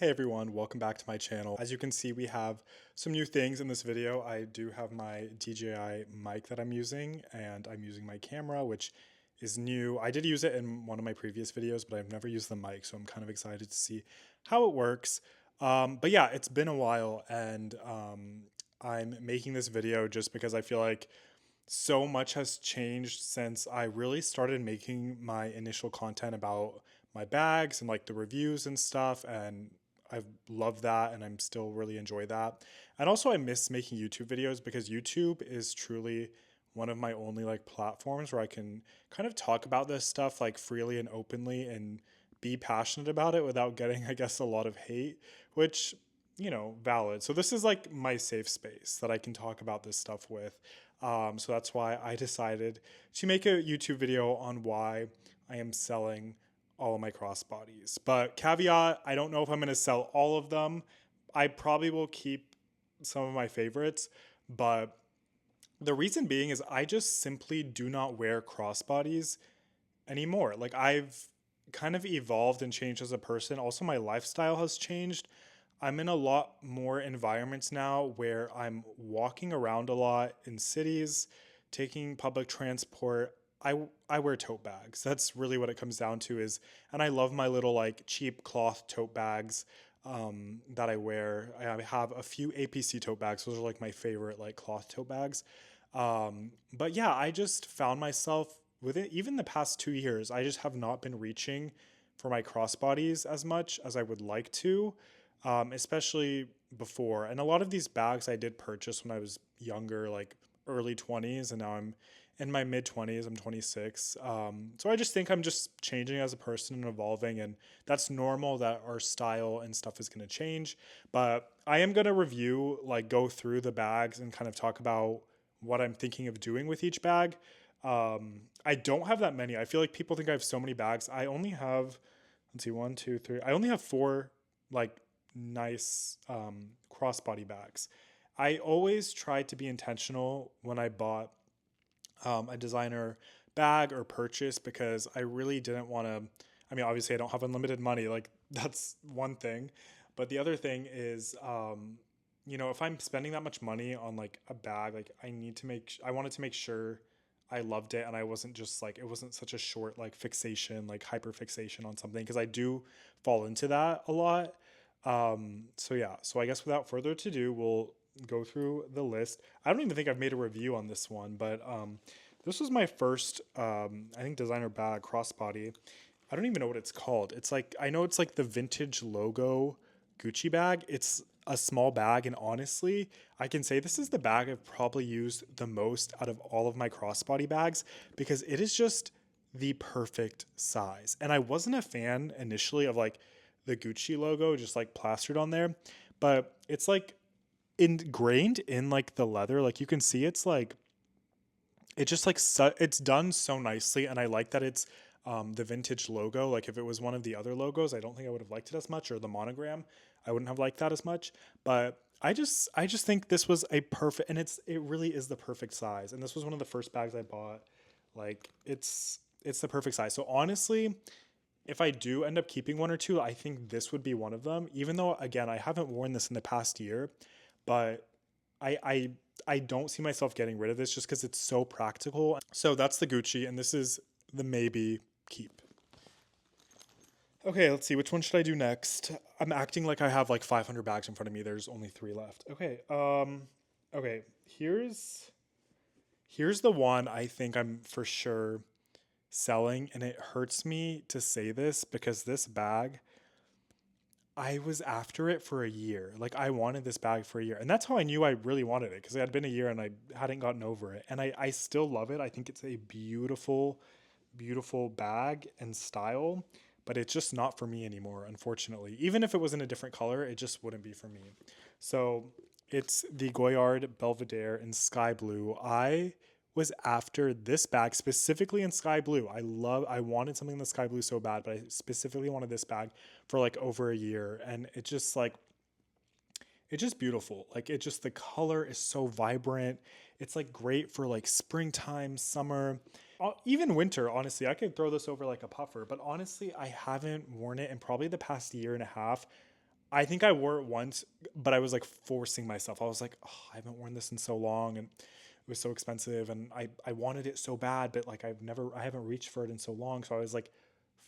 Hey everyone, welcome back to my channel. As you can see, we have some new things in this video. I do have my DJI mic that I'm using, and I'm using my camera, which is new. I did use it in one of my previous videos, but I've never used the mic, so I'm kind of excited to see how it works. But yeah, it's been a while, and I'm making this video just because I feel like so much has changed since I really started making my initial content about my bags and like the reviews and stuff. And I've loved that and I'm still really enjoy that. And also I miss making YouTube videos because YouTube is truly one of my only like platforms where I can kind of talk about this stuff like freely and openly and be passionate about it without getting, I guess, a lot of hate, which, valid. So this is like my safe space that I can talk about this stuff with. So that's why I decided to make a YouTube video on why I am selling all of my crossbodies. But caveat, I don't know if I'm going to sell all of them. I probably will keep some of my favorites, but the reason being is I just simply do not wear crossbodies anymore. Like I've kind of evolved and changed as a person. Also, my lifestyle has changed. I'm in a lot more environments now where I'm walking around a lot in cities, taking public transport. I wear tote bags. That's really what it comes down to is, and I love my little like cheap cloth tote bags that I wear. I have a few APC tote bags. Those are like my favorite like cloth tote bags. But yeah, I just found myself within even the past 2 years, I just have not been reaching for my crossbodies as much as I would like to, especially before. And a lot of these bags I did purchase when I was younger, like early 20s, and now I'm in my mid 20s. I'm 26. So I just think I'm just changing as a person and evolving, and that's normal that our style and stuff is going to change. But I am going to review, like, go through the bags and kind of talk about what I'm thinking of doing with each bag. I don't have that many. I feel like people think I have so many bags. I only have, let's see, one, two, three. I only have four like nice crossbody bags. I always tried to be intentional when I bought a designer bag or purchase because I really didn't want to. I mean, obviously, I don't have unlimited money. Like, that's one thing. But the other thing is, if I'm spending that much money on like a bag, like I wanted to make sure I loved it and I wasn't just like, it wasn't such a short like fixation, like hyper fixation on something because I do fall into that a lot. So yeah, so I guess without further ado, we'll go through the list. I don't even think I've made a review on this one, but this was my first, I think, designer bag crossbody. I don't even know what it's called. It's like, I know it's like the vintage logo Gucci bag. It's a small bag, and honestly, I can say this is the bag I've probably used the most out of all of my crossbody bags because it is just the perfect size. And I wasn't a fan initially of like the Gucci logo just like plastered on there, but it's like ingrained in like the leather. Like you can see it's like it just like it's done so nicely, and I like that it's the vintage logo. Like if it was one of the other logos, I don't think I would have liked it as much, or the monogram, I wouldn't have liked that as much. But I just think this was a perfect, and it really is the perfect size. And this was one of the first bags I bought. Like it's the perfect size. So honestly, if I do end up keeping one or two, I think this would be one of them. Even though again, I haven't worn this in the past year, but I I I don't see myself getting rid of this just because it's so practical. So that's the Gucci, and this is the maybe keep. Okay, let's see. Which one should I do next? I'm acting like I have like 500 bags in front of me. There's only three left. Okay. Here's the one I think I'm for sure selling, and it hurts me to say this because this bag, I was after it for a year. Like I wanted this bag for a year. And that's how I knew I really wanted it because it had been a year and I hadn't gotten over it. And I still love it. I think it's a beautiful, beautiful bag and style, but it's just not for me anymore, unfortunately. Even if it was in a different color, it just wouldn't be for me. So it's the Goyard Belvedere in sky blue. I was after this bag specifically in sky blue. I wanted something in the sky blue so bad, but I specifically wanted this bag for like over a year. And it's just beautiful. Like it just, the color is so vibrant. It's like great for like springtime, summer, even winter. Honestly, I could throw this over like a puffer, but honestly, I haven't worn it in probably the past year and a half. I think I wore it once, but I was like forcing myself. I was like, oh, I haven't worn this in so long, and it was so expensive, and I wanted it so bad, but like I haven't reached for it in so long, so I was like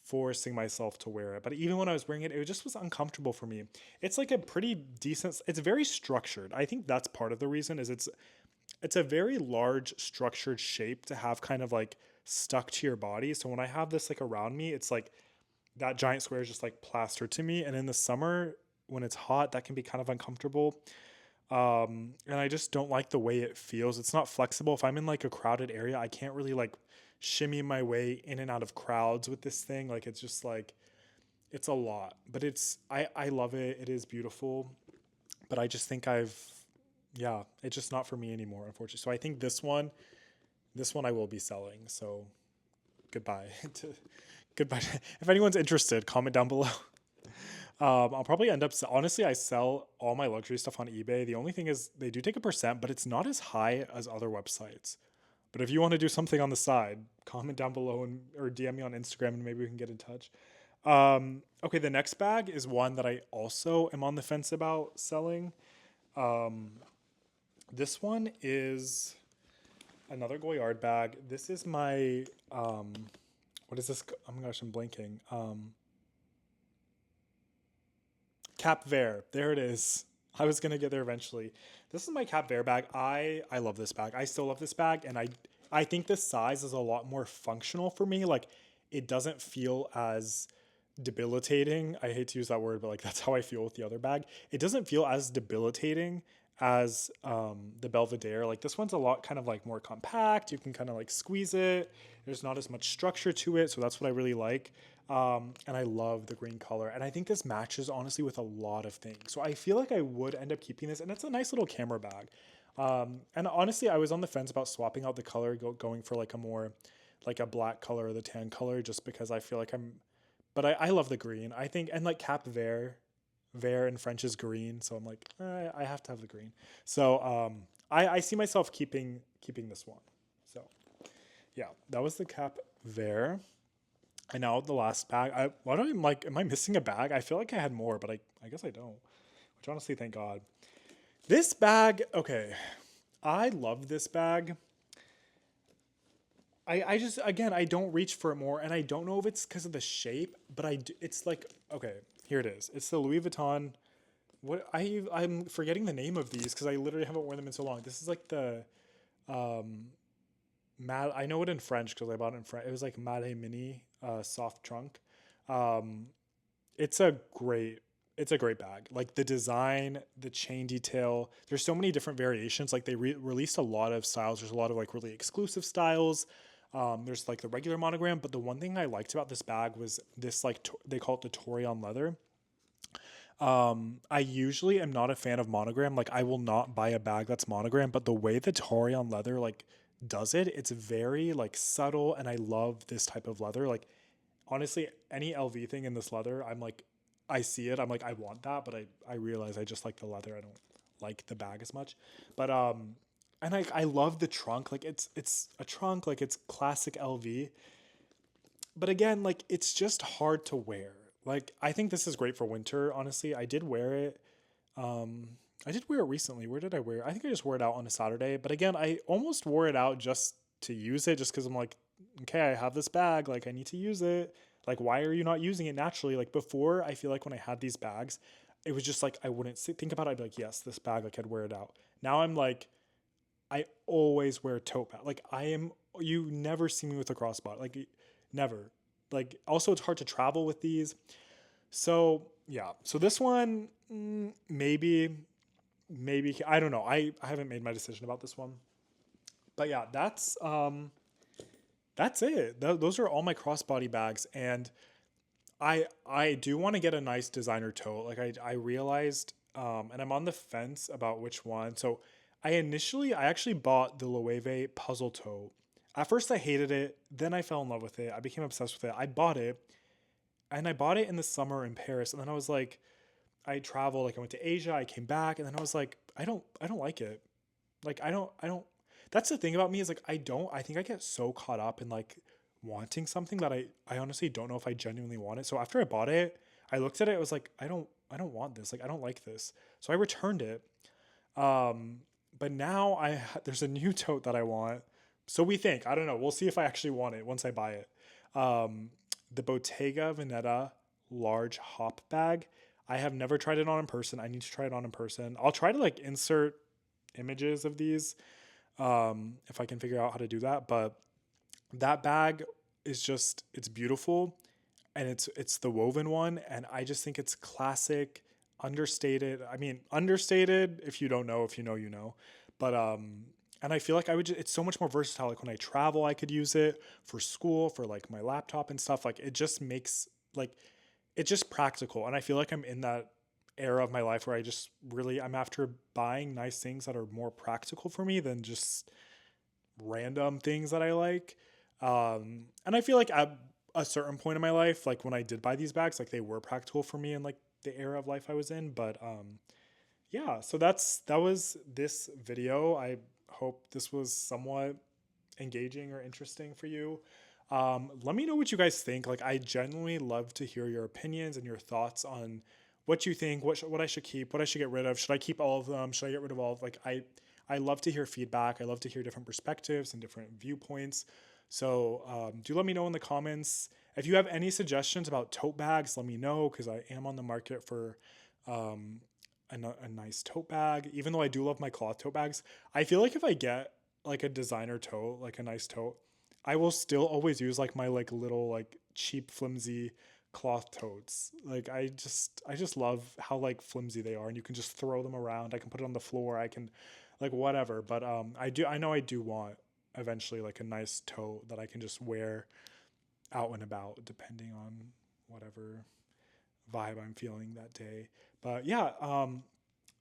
forcing myself to wear it. But even when I was wearing it, it just was uncomfortable for me. It's like a pretty decent. It's very structured. I think that's part of the reason is it's a very large structured shape to have kind of like stuck to your body. So when I have this like around me, it's like that giant square is just like plastered to me. And in the summer, when it's hot, that can be kind of uncomfortable. And I just don't like the way it feels. It's not flexible. If I'm in like a crowded area, I can't really like shimmy my way in and out of crowds with this thing. Like it's just like it's a lot. But I love it. It is beautiful. But I just think yeah, it's just not for me anymore, unfortunately. So I think this one I will be selling. So goodbye to goodbye. If anyone's interested, comment down below. I'll probably end up, honestly, I sell all my luxury stuff on eBay. The only thing is they do take a percent, but it's not as high as other websites. But if you want to do something on the side, comment down below or DM me on Instagram and maybe we can get in touch. Okay, the next bag is one that I also am on the fence about selling. This one is another Goyard bag. This is my, what is this? Oh my gosh, I'm blanking. Cap Vert. There it is. I was gonna get there eventually. This is my Cap Vert bag. I love this bag. I still love this bag, and I think this size is a lot more functional for me. Like it doesn't feel as debilitating. I hate to use that word, but like that's how I feel with the other bag. It doesn't feel as debilitating as the Belvedere. Like this one's a lot kind of like more compact. You can kind of like squeeze it. There's not as much structure to it, so that's what I really like. And I love the green color. And I think this matches honestly with a lot of things. So I feel like I would end up keeping this, and it's a nice little camera bag. And honestly, I was on the fence about swapping out the color, going for like a more like a black color or the tan color, just because I feel like but I love the green. I think, and like Cap Vert, Vert in French is green. So I'm like, I have to have the green. So, I see myself keeping this one. So yeah, that was the Cap Vert. And now the last bag. Why don't I like? Am I missing a bag? I feel like I had more, but I guess I don't. Which honestly, thank God. This bag. Okay, I love this bag. I just again I don't reach for it more, and I don't know if it's because of the shape, but it's like okay, here it is. It's the Louis Vuitton. I'm forgetting the name of these because I literally haven't worn them in so long. This is like the um I know it in French because I bought it in French. It was like Made Mini soft trunk. Um, it's a great bag. Like the design, the chain detail. There's so many different variations. Like they released a lot of styles. There's a lot of like really exclusive styles. There's like the regular monogram, but the one thing I liked about this bag was this like they call it the Torion leather. I usually am not a fan of monogram. Like I will not buy a bag that's monogram, but the way the Torion leather like does it, it's very like subtle, and I love this type of leather. Like honestly, any LV thing in this leather, I'm like, I see it, I'm like, I want that, but I realize I just like the leather. I don't like the bag as much. But and I love the trunk. Like it's a trunk, like it's classic LV. But again, like it's just hard to wear. Like I think this is great for winter, honestly. I did wear it. Um I did wear it recently. Where did I wear it? I think I just wore it out on a Saturday. But again, I almost wore it out just to use it, just because I'm like, okay, I have this bag, like I need to use it. Like, why are you not using it naturally? Like before, I feel like when I had these bags, it was just like I wouldn't think about it. I'd be like, yes, this bag, like I'd wear it out. Now I'm like, I always wear a tote bag. Like you never see me with a crossbody. Like never. Like also, it's hard to travel with these. So yeah. So this one, maybe I don't know. I haven't made my decision about this one. But yeah, that's it. Those are all my crossbody bags, and I do want to get a nice designer tote. Like I realized, and I'm on the fence about which one. So I actually bought the Loewe puzzle tote. At first I hated it, then I fell in love with it. I became obsessed with it. I bought it, and I bought it in the summer in Paris, and then I was like, I traveled, like I went to Asia, I came back, and then I was like, I don't like it. Like I don't that's the thing about me is like I think I get so caught up in like wanting something that I honestly don't know if I genuinely want it. So after I bought it, I looked at it, I was like, don't want this. Like, I don't like this. So I returned it. Um, but now there's a new tote that I want. So we think, I don't know. We'll see if I actually want it once I buy it. Um, the Bottega Veneta large hop bag. I have never tried it on in person. I need to try it on in person. I'll try to like insert images of these if I can figure out how to do that. But that bag is just, it's beautiful, and it's the woven one, and I just think it's classic, understated. I mean, understated, if you don't know, if you know, you know. But and I feel like it's so much more versatile. Like when I travel, I could use it for school, for like my laptop and stuff. Like it just makes like it's just practical. And I feel like I'm in that era of my life where I'm after buying nice things that are more practical for me than just random things that I like. And I feel like at a certain point in my life, like when I did buy these bags, like they were practical for me in like the era of life I was in. But yeah, so that was this video. I hope this was somewhat engaging or interesting for you. Let me know what you guys think. Like, I genuinely love to hear your opinions and your thoughts on what you think, what I should keep, what I should get rid of. Should I keep all of them? Should I get rid of all of, like, I love to hear feedback. I love to hear different perspectives and different viewpoints. So do let me know in the comments. If you have any suggestions about tote bags, let me know, because I am on the market for a nice tote bag. Even though I do love my cloth tote bags, I feel like if I get like a designer tote, like a nice tote, I will still always use like my like little like cheap flimsy cloth totes. Like I just love how like flimsy they are, and you can just throw them around. I can put it on the floor. I can like whatever. But I know I do want eventually like a nice tote that I can just wear out and about depending on whatever vibe I'm feeling that day. But yeah,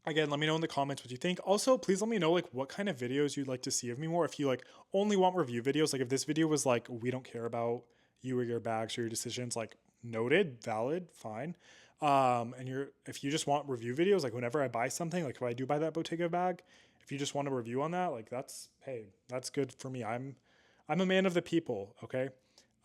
again, let me know in the comments what you think. Also, please let me know like what kind of videos you'd like to see of me more. If you like only want review videos, like if this video was like, we don't care about you or your bags or your decisions, like noted, valid, fine. If you just want review videos, like whenever I buy something, like if I do buy that Bottega bag, if you just want a review on that, like hey, that's good for me. I'm a man of the people. Okay.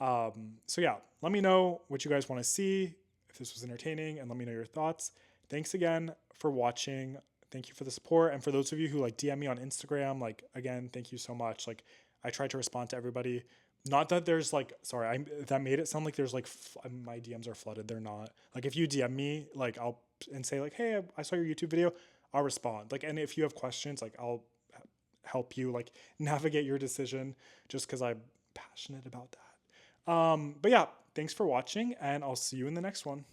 So yeah, let me know what you guys want to see, if this was entertaining, and let me know your thoughts. Thanks again for watching. Thank you for the support. And for those of you who like DM me on Instagram, like again, thank you so much. Like I try to respond to everybody. Not that there's like, sorry, that made it sound like there's like my DMs are flooded. They're not. Like if you DM me, like and say like, hey, I saw your YouTube video, I'll respond. Like, and if you have questions, like I'll help you like navigate your decision, just because I'm passionate about that. But yeah, thanks for watching, and I'll see you in the next one.